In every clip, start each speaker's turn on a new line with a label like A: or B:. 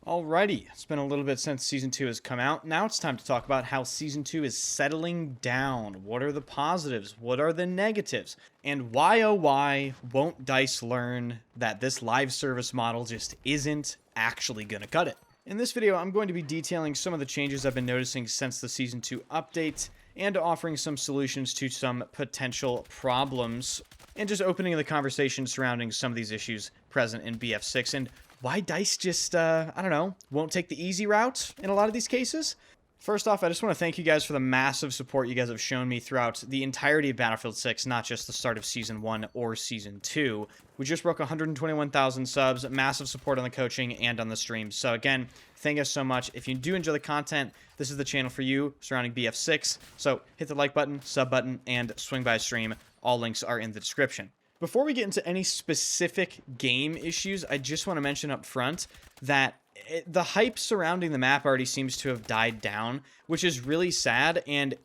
A: Alrighty, it's been a little bit since Season 2 has come out. Now it's time to talk about how Season 2 is settling down. What are the positives? What are the negatives? And why, oh why, won't DICE learn that this live service model just isn't actually gonna cut it? In this video, I'm going to be detailing some of the changes I've been noticing since the Season 2 update, and offering some solutions to some potential problems, and just opening the conversation surrounding some of these issues present in BF6, and why DICE just, I don't know, won't take the easy route in a lot of these cases. First off, I just want to thank you guys for the massive support you guys have shown me throughout the entirety of Battlefield 6, not just the start of Season 1 or Season 2. We just broke 121,000 subs, massive support on the coaching and on the streams. So again, thank you so much. If you do enjoy the content, this is the channel for you surrounding BF6. So hit the like button, sub button, and swing by stream. All links are in the description. Before we get into any specific game issues, I just want to mention up front that the hype surrounding the map already seems to have died down, which is really sad. And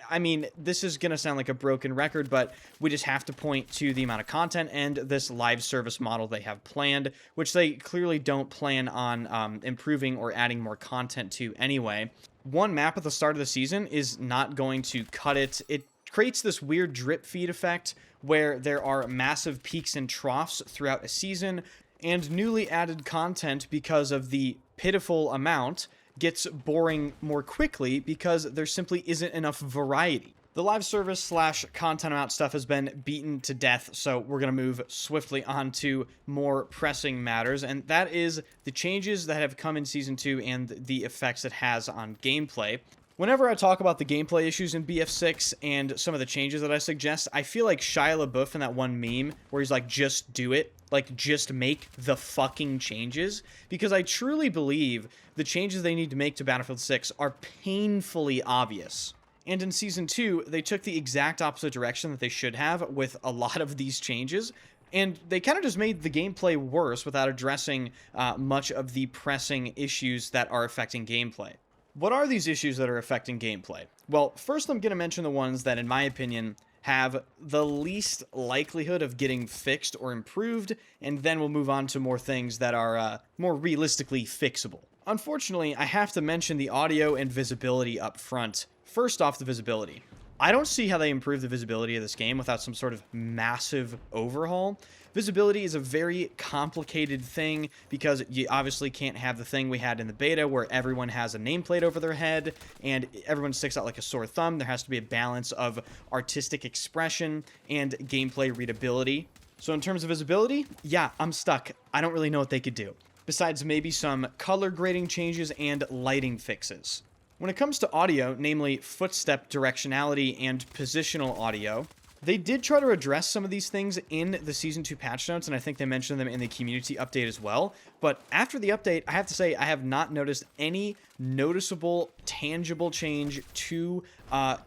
A: I mean, this is going to sound like a broken record, but we just have to point to the amount of content and this live service model they have planned, which they clearly don't plan on improving or adding more content to anyway. One map at the start of the season is not going to cut it. It creates this weird drip feed effect where there are massive peaks and troughs throughout a season, and newly added content, because of the pitiful amount, gets boring more quickly because there simply isn't enough variety. The live service slash content amount stuff has been beaten to death, so we're going to move swiftly on to more pressing matters, and that is the changes that have come in Season 2 and the effects it has on gameplay. Whenever I talk about the gameplay issues in BF6 and some of the changes that I suggest, I feel like Shia LaBeouf in that one meme where he's like, just do it. Like, just make the fucking changes. Because I truly believe the changes they need to make to Battlefield 6 are painfully obvious. And in Season 2, they took the exact opposite direction that they should have with a lot of these changes. And they kind of just made the gameplay worse without addressing much of the pressing issues that are affecting gameplay. What are these issues that are affecting gameplay? Well, first I'm going to mention the ones that, in my opinion, have the least likelihood of getting fixed or improved, and then we'll move on to more things that are more realistically fixable. Unfortunately, I have to mention the audio and visibility up front. First off, the visibility. I don't see how they improve the visibility of this game without some sort of massive overhaul. Visibility is a very complicated thing because you obviously can't have the thing we had in the beta where everyone has a nameplate over their head and everyone sticks out like a sore thumb. There has to be a balance of artistic expression and gameplay readability. So in terms of visibility, yeah, I'm stuck. I don't really know what they could do, besides maybe some color grading changes and lighting fixes. When it comes to audio, namely footstep directionality and positional audio, they did try to address some of these things in the Season 2 patch notes, and I think they mentioned them in the community update as well. But after the update, I have to say I have not noticed any noticeable, tangible change to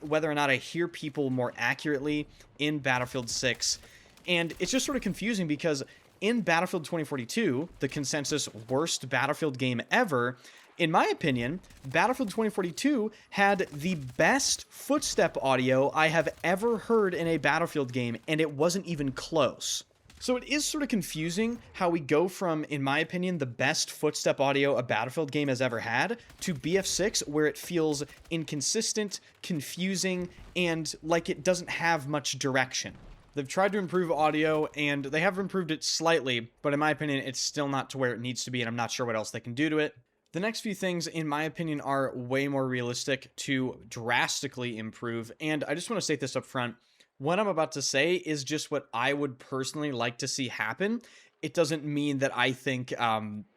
A: whether or not I hear people more accurately in Battlefield 6. And it's just sort of confusing because in Battlefield 2042, the consensus worst Battlefield game ever, in my opinion, Battlefield 2042 had the best footstep audio I have ever heard in a Battlefield game, and it wasn't even close. So it is sort of confusing how we go from, in my opinion, the best footstep audio a Battlefield game has ever had, to BF6, where it feels inconsistent, confusing, and like it doesn't have much direction. They've tried to improve audio, and they have improved it slightly, but in my opinion, it's still not to where it needs to be, and I'm not sure what else they can do to it. The next few things, in my opinion, are way more realistic to drastically improve, and I just want to state this up front. What I'm about to say is just what I would personally like to see happen. It doesn't mean that I think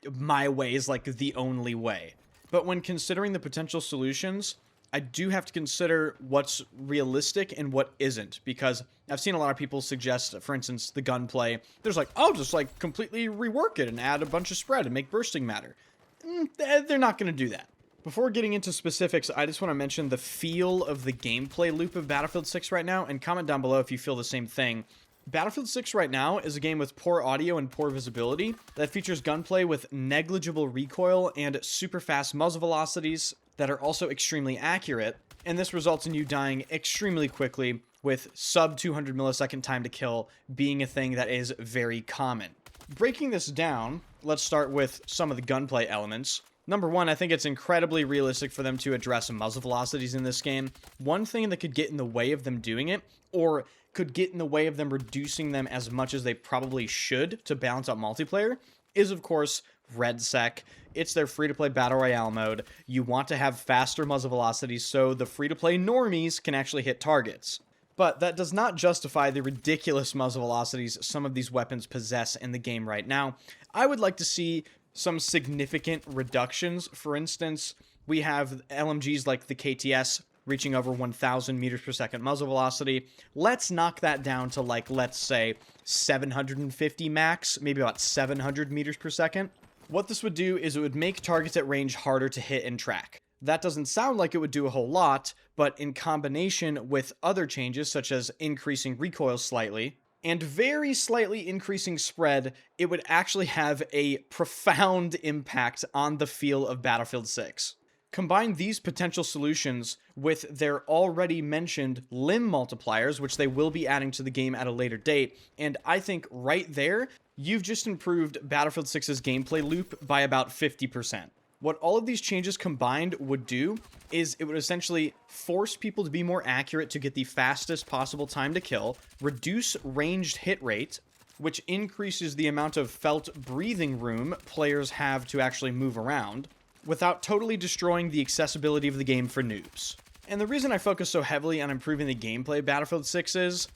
A: my way is like the only way. But when considering the potential solutions, I do have to consider what's realistic and what isn't, because I've seen a lot of people suggest, for instance, the gunplay. There's like, oh, just like completely rework it and add a bunch of spread and make bursting matter. They're not going to do that. Before getting into specifics, I just want to mention the feel of the gameplay loop of Battlefield 6 right now, and comment down below if you feel the same thing. Battlefield 6 right now is a game with poor audio and poor visibility that features gunplay with negligible recoil and super fast muzzle velocities that are also extremely accurate, and this results in you dying extremely quickly, with sub 200 millisecond time to kill being a thing that is very common. Breaking this down, let's start with some of the gunplay elements. Number one, I think it's incredibly realistic for them to address muzzle velocities in this game. One thing that could get in the way of them doing it, or could get in the way of them reducing them as much as they probably should to balance out multiplayer, is of course RedSec. It's their free-to-play Battle Royale mode. You want to have faster muzzle velocities so the free-to-play normies can actually hit targets. But that does not justify the ridiculous muzzle velocities some of these weapons possess in the game right now. I would like to see some significant reductions. For instance, we have LMGs like the KTS reaching over 1,000 meters per second muzzle velocity. Let's knock that down to, like, let's say 750 max, maybe about 700 meters per second. What this would do is it would make targets at range harder to hit and track. That doesn't sound like it would do a whole lot, but in combination with other changes such as increasing recoil slightly, and very slightly increasing spread, it would actually have a profound impact on the feel of Battlefield 6. Combine these potential solutions with their already mentioned limb multipliers, which they will be adding to the game at a later date, and I think right there, you've just improved Battlefield 6's gameplay loop by about 50%. What all of these changes combined would do is it would essentially force people to be more accurate to get the fastest possible time to kill, reduce ranged hit rate, which increases the amount of felt breathing room players have to actually move around, without totally destroying the accessibility of the game for noobs. And the reason I focus so heavily on improving the gameplay of Battlefield 6 is,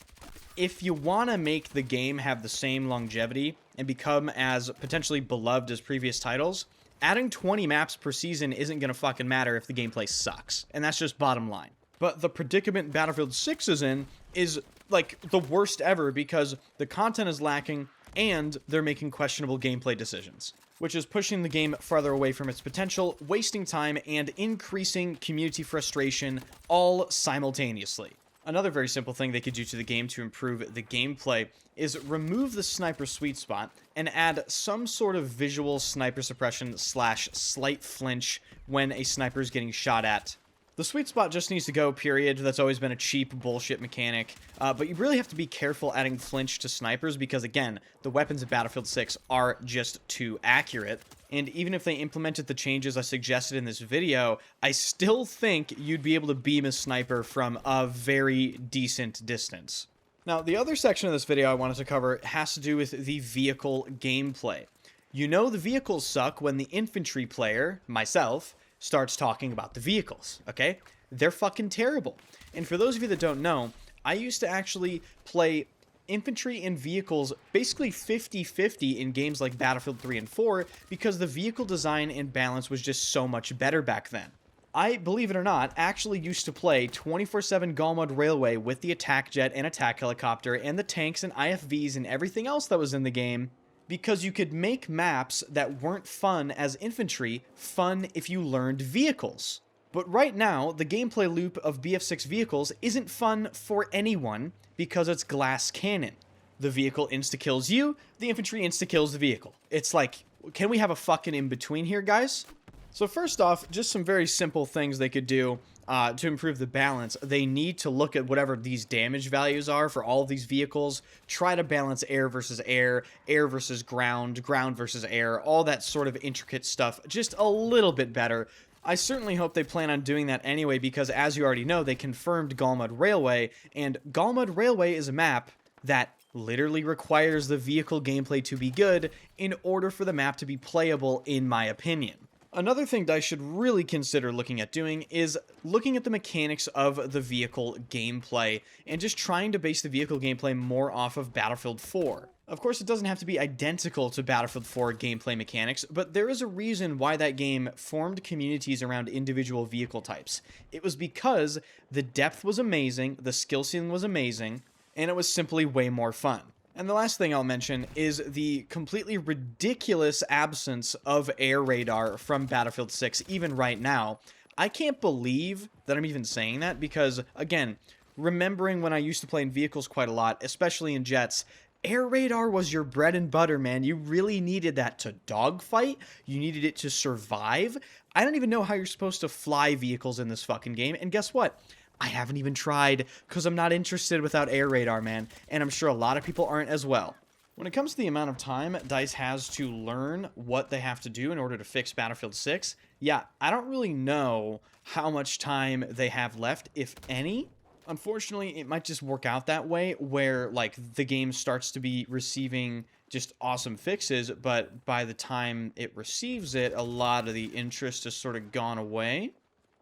A: if you want to make the game have the same longevity and become as potentially beloved as previous titles, adding 20 maps per season isn't going to fucking matter if the gameplay sucks. And that's just bottom line. But the predicament Battlefield 6 is in is, like, the worst ever because the content is lacking and they're making questionable gameplay decisions, which is pushing the game farther away from its potential, wasting time, and increasing community frustration all simultaneously. Another very simple thing they could do to the game to improve the gameplay is remove the sniper sweet spot and add some sort of visual sniper suppression / slight flinch when a sniper is getting shot at. The sweet spot just needs to go, period. That's always been a cheap bullshit mechanic. But you really have to be careful adding flinch to snipers because, again, the weapons of Battlefield 6 are just too accurate. And even if they implemented the changes I suggested in this video, I still think you'd be able to beam a sniper from a very decent distance. Now, the other section of this video I wanted to cover has to do with the vehicle gameplay. You know the vehicles suck when the infantry player, myself, starts talking about the vehicles, okay? They're fucking terrible. And for those of you that don't know, I used to actually play infantry and vehicles basically 50-50 in games like Battlefield 3 and 4 because the vehicle design and balance was just so much better back then. I, believe it or not, actually used to play 24/7 Galmud Railway with the attack jet and attack helicopter and the tanks and IFVs and everything else that was in the game because you could make maps that weren't fun as infantry fun if you learned vehicles. But right now, the gameplay loop of BF6 vehicles isn't fun for anyone because it's glass cannon. The vehicle insta-kills you, the infantry insta-kills the vehicle. It's like, can we have a fucking in-between here, guys? So first off, just some very simple things they could do to improve the balance. They need to look at whatever these damage values are for all of these vehicles, try to balance air versus air, air versus ground, ground versus air, all that sort of intricate stuff just a little bit better. I certainly hope they plan on doing that anyway because, as you already know, they confirmed Galmud Railway, and Galmud Railway is a map that literally requires the vehicle gameplay to be good in order for the map to be playable, in my opinion. Another thing DICE should really consider looking at doing is looking at the mechanics of the vehicle gameplay and just trying to base the vehicle gameplay more off of Battlefield 4. Of course, it doesn't have to be identical to Battlefield 4 gameplay mechanics, but there is a reason why that game formed communities around individual vehicle types. It was because the depth was amazing, the skill ceiling was amazing, and it was simply way more fun. And the last thing I'll mention is the completely ridiculous absence of air radar from Battlefield 6, even right now. I can't believe that I'm even saying that because, again, remembering when I used to play in vehicles quite a lot, especially in jets, air radar was your bread and butter, man. You really needed that to dogfight. You needed it to survive. I don't even know how you're supposed to fly vehicles in this fucking game. And guess what? I haven't even tried because I'm not interested without air radar, man. And I'm sure a lot of people aren't as well. When it comes to the amount of time DICE has to learn what they have to do in order to fix Battlefield 6, yeah, I don't really know how much time they have left, if any. Unfortunately, it might just work out that way, where, like, the game starts to be receiving just awesome fixes, but by the time it receives it, a lot of the interest has sort of gone away.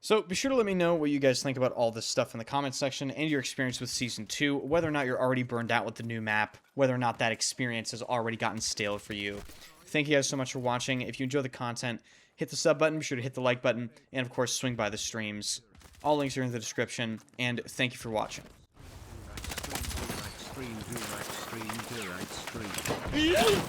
A: So be sure to let me know what you guys think about all this stuff in the comments section and your experience with Season 2, whether or not you're already burned out with the new map, whether or not that experience has already gotten stale for you. Thank you guys so much for watching. If you enjoy the content, hit the sub button, be sure to hit the like button, and of course swing by the streams. All links are in the description, and thank you for watching.
B: Stream.